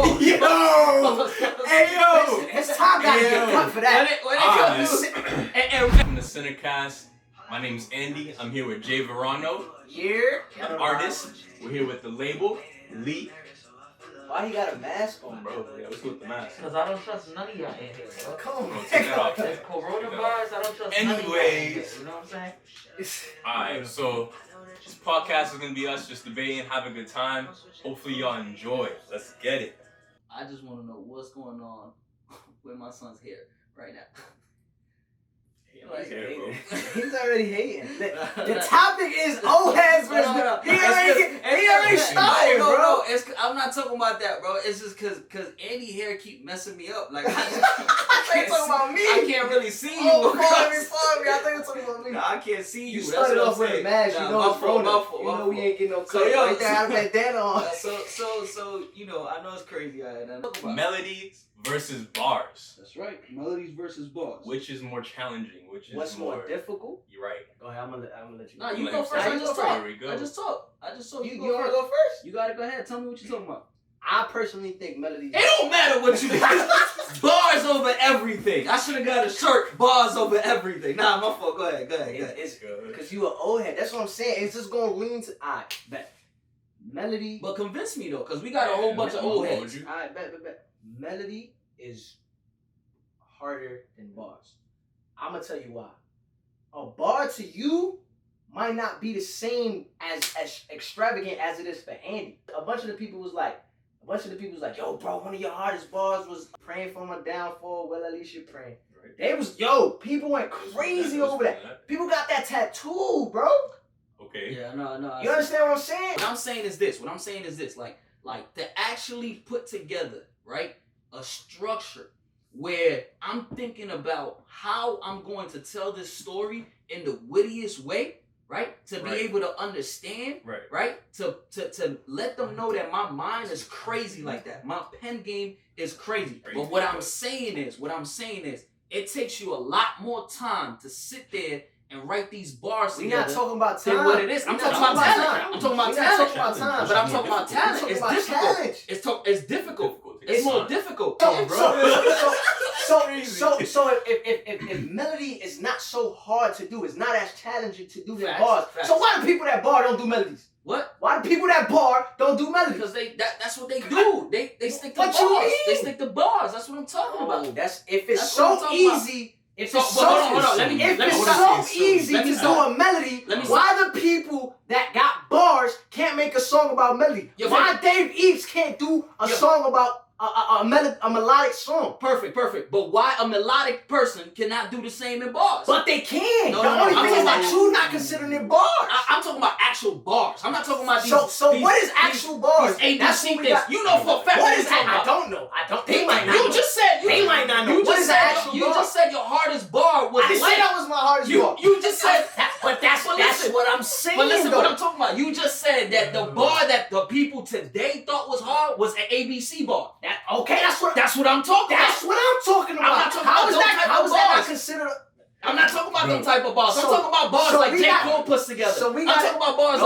Hey, yo! His time gotta get cut for that. From the Cinecast, my name's Andy. I'm here with Jay Verano, an artist. We're here with the label, Lee. Why he got a mask on, Bro, yeah, what's with the mask? Because I don't trust none of y'all in here, bro. Come on, Take that off. There's coronavirus, I don't trust none of y'all in here. You know what I'm saying? Alright, so this podcast is gonna be us just debating, having a good time. Hopefully y'all enjoy. Let's get it. I just want to know what's going on with my son's hair right now. He's already hating. The topic is old heads versus he already started, bro. No, I'm not talking about that, bro. It's just cause Andy hair keep messing me up. Like I talking about me. I can't really see you. Oh, follow me. I think you're talking about me. No, I can't see you. You started off with a mask. You know it's Rona. You know we ain't getting no cut. Right there, I have that data on. So you know, I know it's crazy. Melodies versus bars. That's right. Melodies versus bars. Which is more challenging? Which is What's more difficult? You're right. Go ahead. I'm gonna let you. No, you go first. I just talk. I just talk. You wanna go first? You gotta go ahead. Tell me what you're talking about. I personally think Melodies. It don't matter what you bars over everything. I should have got a shirt. Bars over everything. Nah, my fault. Go ahead. It's good because you an old head. That's what I'm saying. It's just gonna lean to. Alright, bet. Melody. But convince me though, cause we got a whole bunch of old heads. Alright, bet. Melody is harder than bars. I'm gonna tell you why. A bar to you might not be the same as extravagant as it is for Andy. A bunch of the people was like, yo, bro, one of your hardest bars was praying for my downfall. Well, at least you're praying. Right. They was, people went crazy over that. People got that tattoo, bro. Okay. Yeah, no. You understand what I'm saying? What I'm saying is this. Like to actually put together, right, a structure where I'm thinking about how I'm going to tell this story in the wittiest way, right? To be able to understand, right? To let them know that my mind is crazy like that. My pen game is crazy. But what I'm saying is, it takes you a lot more time to sit there and write these bars together. We're not talking about time. Than what it is. I'm talking about talent. I'm talking about talent. But I'm talking about talent. It's difficult. It's difficult. It's more difficult. So if melody is not so hard to do, it's not as challenging to do than bars. So why do people that bar don't do melodies? What? Why do people that bar don't do melodies? Because that's what they do. They stick to bars. They stick to bars. That's what I'm talking about. That's if it's so easy. If it's so easy to do a melody, why the people that got bars can't make a song about melody? Why Dave Eves can't do a song about a melodic song? Perfect. But why a melodic person cannot do the same in bars? But they can. The only thing is that you not considering it bars. I'm talking about actual bars. I'm not talking about these. So what is actual bars? These ABC things. You know for a fact. What is that? I don't know. They might not know. You just said. They might not know. What is the actual bar? You just said your hardest bar was. I didn't say that was my hardest bar. You just said. But that's what I'm saying. But listen, what I'm talking about. You just said that the bar that the people today thought was hard was an ABC bar. That's what I'm talking about. That's what I'm talking about. How is that not considered? I'm not talking about them type of bars. I'm talking about bars like J. Cole puts together. I'm talking about bars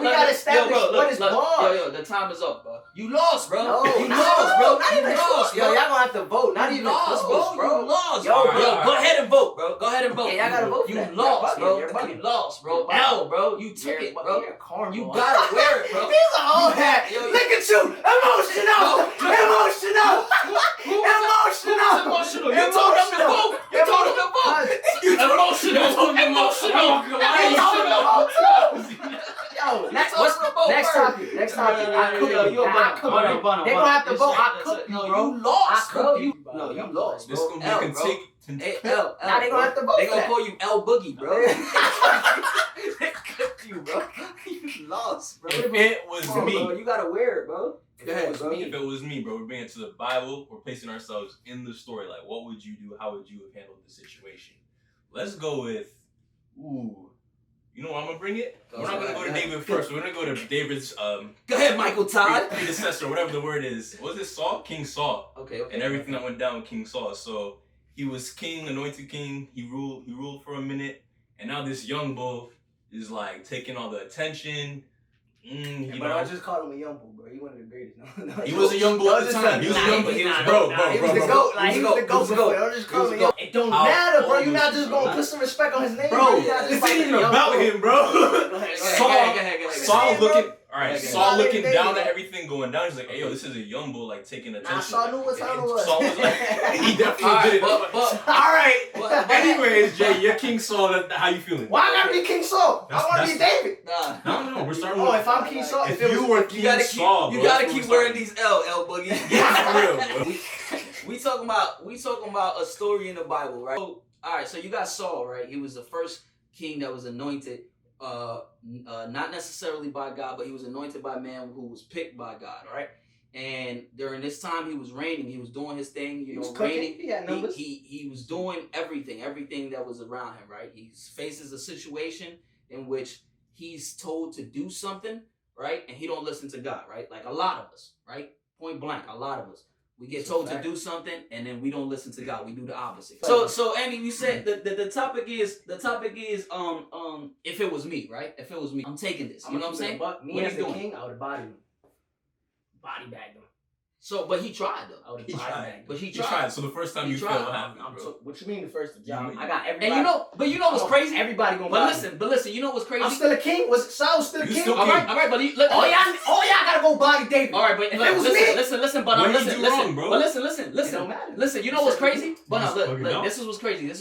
we gotta establish what is bars. Yo, the time is up, bro. You lost, bro. You lost, bro. You lost, bro. Y'all gonna have to vote. Not even close, bro. You lost, yo. Go ahead and vote, bro. Go ahead and vote. Yeah, y'all gotta vote. You lost, bro. You lost, bro. L, bro. You took it, bro. You gotta wear it, bro. He's an old hat. Look at you, emotional. You told him to vote. Emotional. Yo, next topic. I cook you. They gonna have to vote. I cook you, bro. You lost, bro. You lost, bro. This gonna be L. Now they gonna have to vote. They gonna call you L Boogie, bro. They cooked you, bro. You lost, bro. If it was me, bro, you gotta wear it, bro. If it was me, bro, we're bringing it to the Bible. We're placing ourselves in the story. Like, what would you do? How would you have handled the situation? Let's go with, you know what I'm gonna bring it? We're not gonna go to David first. We're gonna go to David's Go ahead, Michael Todd. predecessor, whatever the word is. What was it Saul? King Saul. Okay. And everything that went down with King Saul. So he was king, anointed king. He ruled for a minute, and now this young bull is like taking all the attention. You But I know, just called him a young bull, bro. He one of the greatest. No, he was a young bull at the time. He was a young bull. He was bro. He was the GOAT. Like, he was the GOAT before. Don't just call him a young. It don't matter, bro. You're not just gonna put some respect on his name, Bro, this this ain't even about him, bro. Saul looking. All right, Saul looking down at everything going down. He's like, "Hey, yo, this is a young bull like taking attention." Nah, Saul knew what time it was. Saul was like, he definitely did it. But All right. Anyways, Jay, you're King Saul. How you feeling? Why I gotta be King Saul? I want to be David. No. We're starting. Oh, if I'm King Saul, if you were King Saul, you gotta keep wearing these L boogie. Yeah, for real, bro. We talking about a story in the Bible, right? So, all right, so you got Saul, right? He was the first king that was anointed, not necessarily by God, but he was anointed by man who was picked by God, right? And during this time, he was reigning. He was doing his thing, reigning. He had numbers. He was doing everything that was around him, right? He faces a situation in which he's told to do something, right? And he don't listen to God, right? Like a lot of us, right? Point blank, a lot of us. We get told to do something and then we don't listen to God. We do the opposite. So Andy, you said the topic is if it was me, right? If it was me, I'm taking this. You know what I'm saying? Me as the king, I would have bodied him. Body bagged him. So, but he tried though. I would have body bagged him. But he tried. So the first time you failed, what happened, bro? What you mean the first time? You- I got everybody. And you know what's crazy? Everybody gonna But body listen, you know what's crazy? I'm still a king. Saul still a You king? still all king. right, but look. All y'all gotta go body David. All right, but if it was listen, but What did listen, you do wrong, bro? But listen. It don't matter. Listen, you know what's crazy? But Just no, fucking look, don't. this is what's crazy. This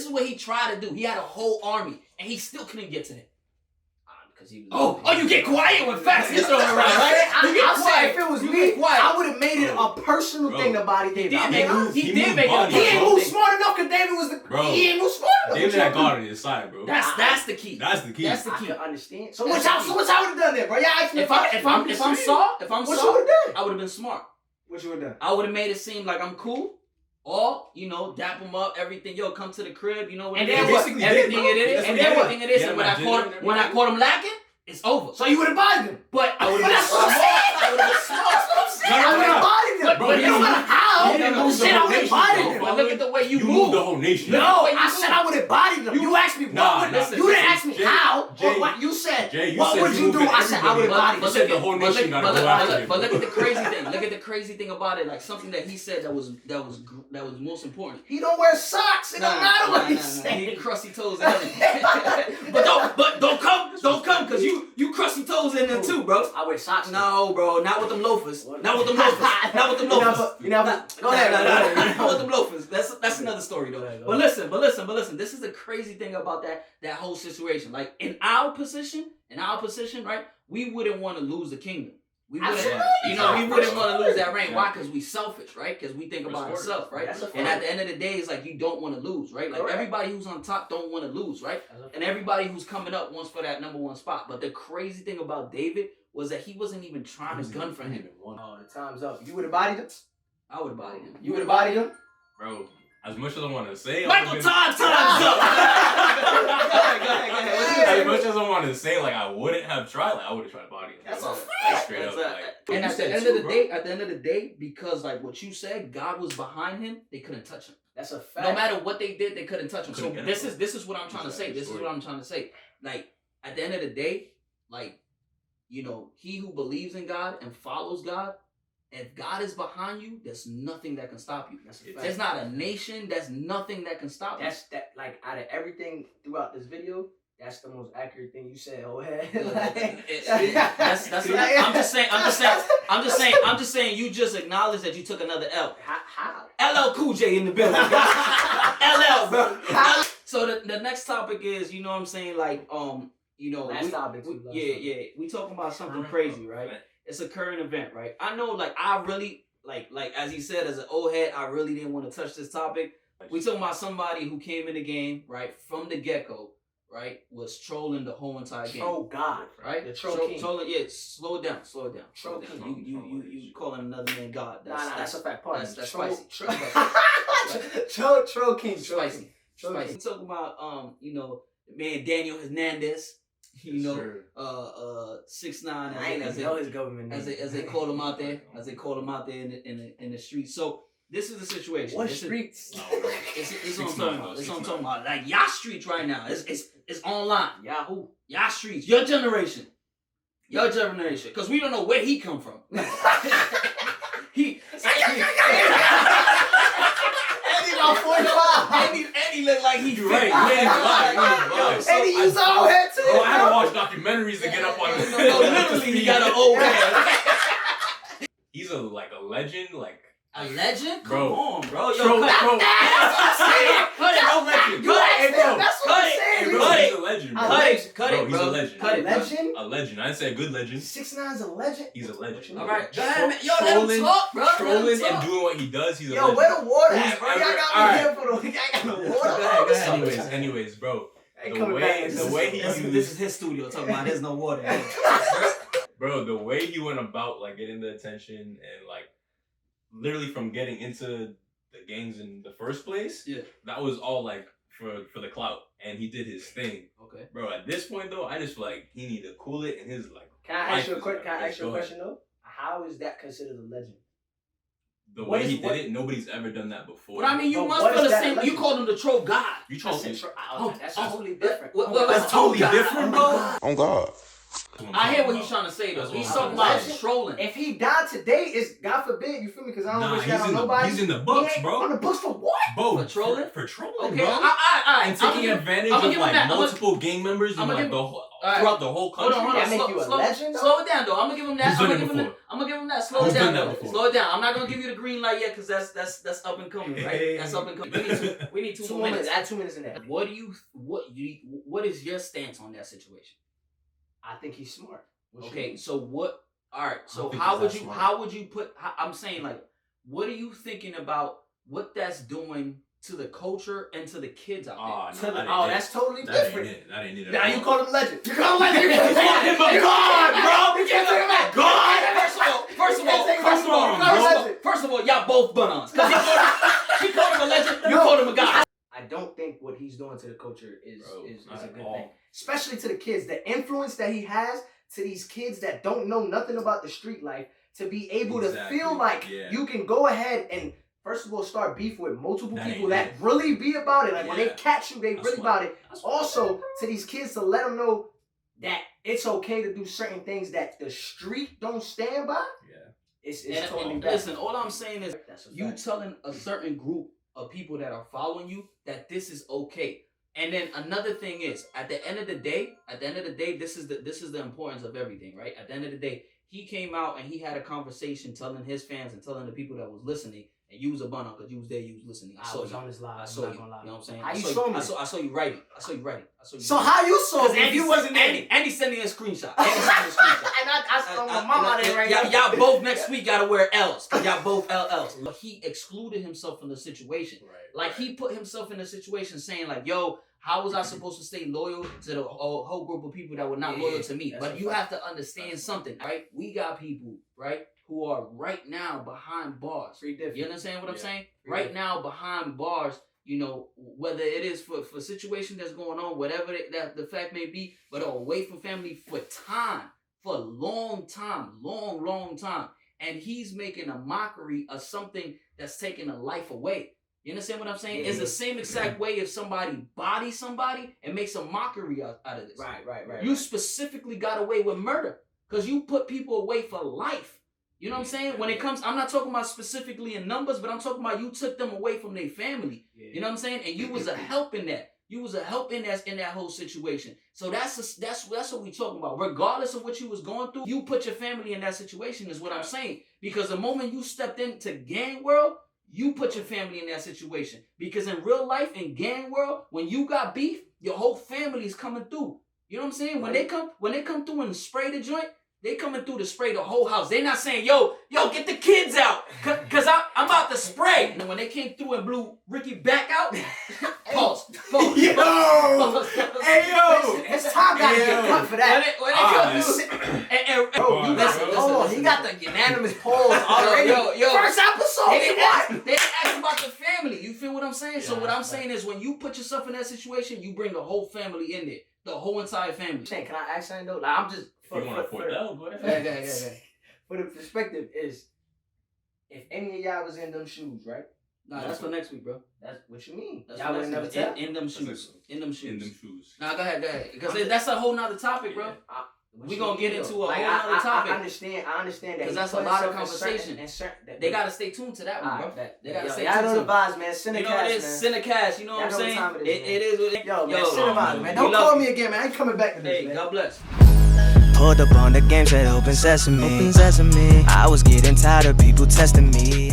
is what he tried to do. He had a whole army, and he still couldn't get to him. Because he was. Oh, you get quiet when facts get thrown around, right? You get I'm quiet. saying if it was You me, get quiet. I would have made it a personal thing to body David. He did make it. body, He ain't bro. moved smart enough because David was the. Bro. He ain't moved smart enough. David had God on his side, bro. That's the key. That's the key. That's the I key. can understand. So That's what the key. I would have done there, bro? Yeah, ask me If I'm Saul, what you Saul, would have done? I would have been smart. What you would have done? I would have made it seem like I'm cool. Or, dap him up, everything. Yo, come to the crib. You know what And it then is. what? Basically Everything did, it bro. is. That's And what he everything did. it is. Yeah, And man, when I caught him lacking, it's over. So you would have bodied him. But I would have been That's what I'm smart. saying. I would have been smart. That's what I'm saying. No, I would have bodied him. But It don't matter how. You didn't move the Shit, I whole would have nation, bodied bro. him. But look at the way you You move. moved the whole nation. No, Wait, I said I would have bodied him. You asked me Nah, what would. listen, You didn't listen, ask me Jay, how. Jay, Or what you said. Jay, you What said would you you do? moved I said I would have everybody. bodied You him. said the whole nation gotta go after him. But look at the crazy thing. Look at the crazy thing about it. Like something that he said that was most important. He don't wear socks. It don't matter what he said. He crusty toes and everything. but don't come, cause you crusty toes in there too, bro. I wear socks. No, bro, not with them loafers. Not with them loafers. Not with them loafers. You never. Go No, ahead. not with them loafers. That's another story though. But listen. This is the crazy thing about that whole situation. Like in our position, right? We wouldn't want to lose the kingdom. We wouldn't, Absolutely. we wouldn't want to lose that reign. Why? Because we selfish, right? Because we think about First ourselves, right? That's a And fact. at the end of the day, it's like you don't want to lose, right? Like Correct. everybody who's on top don't want to lose, right? And everybody who's coming up wants for that number one spot. But the crazy thing about David was that he wasn't even trying to gun for him. Oh, the time's up. You would have bodied him. I would have bodied him. You would have bodied him. Bro, as much as I want to say, Michael, time's up. Go ahead. As much as I want to say, like I wouldn't have tried, like I would have tried body. That's bro. a Like, straight up. Like, And you at the said end too, of the bro. day, because like what you said, God was behind him. They couldn't touch him. That's a fact. No matter what they did, they couldn't touch him. So Couldn't get him, this is what I'm trying to say. This is what I'm trying to say. Like at the end of the day, like he who believes in God and follows God, if God is behind you, there's nothing that can stop you. That's a fact. There's not a nation. There's nothing that can stop you. That's that. Like out of everything throughout this video, that's the most accurate thing you said. Oh, hey. That's I'm just saying. You just acknowledge that you took another L. How? LL Cool J in the building. LL, bro. So the next topic is, you know what I'm saying, like Last topic too, last topic. we talking about something crazy, right? It's a current event, right? I know, like I really like as he said, as an old head, I really didn't want to touch this topic. We talking about somebody who came in the game, right, from the get-go, right, was trolling the whole entire game. Oh God, right? The troll king. Trolling, yeah, slow it down. Troll king. You calling another man God. That's a fact. Part. That's troll, spicy. troll king. Spicy. Troll Spicy. king. We talking about the man Daniel Hernandez, 6IX9INE, I ain't even know his government name. as they call him out there, in the streets. So this is the situation. What This is- streets? It's what I'm talking about. It's what I'm talking about. Like y'all streets right now. It's online. Yahoo. Y'all streets. Your generation. Your generation, because we don't know where he come from. He Eddie about 45. Eddie look like he You're right. You ain't even lying. Eddie used to old head too. Bro, I had to watch documentaries to get up on it. No, literally, he got an old head. He's a legend. Like A legend? Come Bro. on, bro. Yo, Bro, cut bro. it. That's what I'm saying. Cut it. Bro, legend. You asked Hey, him, bro. that's what Cut I'm it. saying. Hey, You- bro, Cut he's it. a legend, bro. Cut it. Cut Bro, it, he's bro. a legend. Cut it, bro. Legend? A legend. I didn't say a good legend. 6IXNINE's a legend. He's a legend. All right, go ahead, man. Yo, let him Trolling- talk, bro. Let him Trolling talk. and doing what he does, he's a Yo, legend. where the water Who's at, bro? Y'all ever- got all me right. here for the. Y'all got no Go water. ahead, go ahead. Anyways, bro. Ain't The coming way- back. the way he This used- is his studio talking about there's no water. Bro, the way he went about like getting the attention and like literally from getting into the gangs in the first place, Yeah. that was all like for the clout, and he did his thing, Okay. bro. At this point though, I just feel like he need to cool it, and his like Can I ask you a life quick? is Can I like, ask you a go ahead. question though? How is that considered a legend? The What way is- he did what- it, nobody's ever done that before. But I mean, you But must what feel is the that same. You legend? called him the troll god. You That's, trolling? that's totally different. That's totally different, bro. On God. I hear what he's trying to say though. That's what He's I'm talking saying. about Legend. trolling. If he died today, it's God forbid. You feel me? Because I don't Nah, wish he's that on in nobody. he's in the books, He ain't bro. On the books for what? Bro, For trolling? for trolling, Okay, bro. all right. And taking advantage I'ma of give him like that. multiple gang members and I'ma like give the him- whole Alright. throughout the whole Hold country. on, That make you a legend, though? Slow it down, though. I'm gonna give him that. Who's done it before? I'm gonna give him that. Slow Who's it down, done that though. before? Slow it down. I'm not gonna give you the green light yet, cause that's up and coming, right? That's up and coming. We need two 2 more minutes. minutes. Add 2 minutes in there. What is your stance on that situation? I think he's smart. What you Okay, mean? so what? All right, I so don't think how he's would that you? smart. How would you put? I'm saying like, what are you thinking about what that's doing to the culture and to the kids out Oh, To no, the- that oh, ain't that's totally it. That ain't different. it. That ain't it. Now at you all. call him legend. You call him legend. You You call him a god, bro. You can't take him back. First of all, y'all both bun-ons. Cause he called him a legend. You called him a god. I don't think what he's doing to the culture is Bro, is not a at good all. thing, especially to the kids. The influence that he has to these kids that don't know nothing about the street life, to be able Exactly, to feel like yeah. you can go ahead and first of all start beef with multiple That people ain't that it. really be about it. Like when they Yeah. catch you, they That's really what- about it. Also, to these kids to let them know that it's okay to do certain things that the street don't stand by. Yeah. It's And totally bad. listen, all I'm saying is That's a you fact. telling a certain group of people that are following you that this is okay. And then another thing is, at the end of the day, this is the importance of everything, right? At the end of the day, he came out and he had a conversation telling his fans and telling the people that was listening, and you was a bun because you was there, you was listening. I was on his live. I I'm saw not you. gonna lie. You know what I'm saying? How I you saw saw me? I saw you writing. So how you saw Because me if you wasn't there? Andy sent me a screenshot. Andy sent me a screenshot. And I saw my mama there right now. Y'all both next week gotta wear L's. Cause y'all both LLs. But he excluded himself from the situation. Right. Like he put himself in a situation saying like, yo, how was I supposed to stay loyal to the whole group of people that were not loyal to me? that's But a you fact. have to understand something, right? We got people, right, who are right now behind bars. Free different. You understand what I'm Yeah. saying? Yeah. Right now behind bars, you know, whether it is for situation that's going on, whatever that the fact may be, but are away from family for time, for a long time. And he's making a mockery of something that's taking a life away. You understand what I'm saying? Yeah. It's the same exact way if somebody bodies somebody and makes a mockery out of this. Right. You specifically got away with murder because you put people away for life. You know what I'm saying? When it comes, I'm not talking about specifically in numbers, but I'm talking about you took them away from their family. You know what I'm saying? And you was a help in that. You was a help in that whole situation. So that's what we talking about. Regardless of what you was going through, you put your family in that situation is what I'm saying. Because the moment you stepped into gang world, you put your family in that situation. Because in real life, in gang world, when you got beef, your whole family is coming through. You know what I'm saying? When they come through and spray the joint, they coming through to spray the whole house. They not saying, yo, get the kids out, cause I'm about to spray. And then when they came through and blew Ricky back out, pause. Yo! Hey yo! His time gotta get cut for that. When they come through, and Bro, you listen, hold on. He got the unanimous polls already. Yo. First episode. They He didn't won. ask, they didn't ask about the family. You feel what I'm saying? So Yeah, what I'm that's saying is when you put yourself in that situation, you bring the whole family in there. The whole entire family. Can I ask something though? Like, I'm just If you want to afford that, go ahead. Yeah. for the perspective is, if any of y'all was in them shoes, right? Nah, that's for next week, bro. That's what you mean. That's Y'all for would next never week. tell. In them That's shoes. In them shoes. In them shoes. Nah, go ahead. Because that's a whole nother topic, bro. Yeah. We gonna get into a Like, whole other topic. I understand that. Because he that's a put lot of himself in conversation. They gotta stay tuned to that one, bro. They gotta stay y'all tuned know to the vibes, man. Send a You know cash, it is. man. Send a cash. You know what I'm Y'all know what saying? time it is, man. It is what it Yo, man, Yo, send a vibe, man. we Don't love call you. me again, man. I ain't coming back to this, Hey, man. God bless. Pulled up on the game, said open sesame. I was getting tired of people testing me.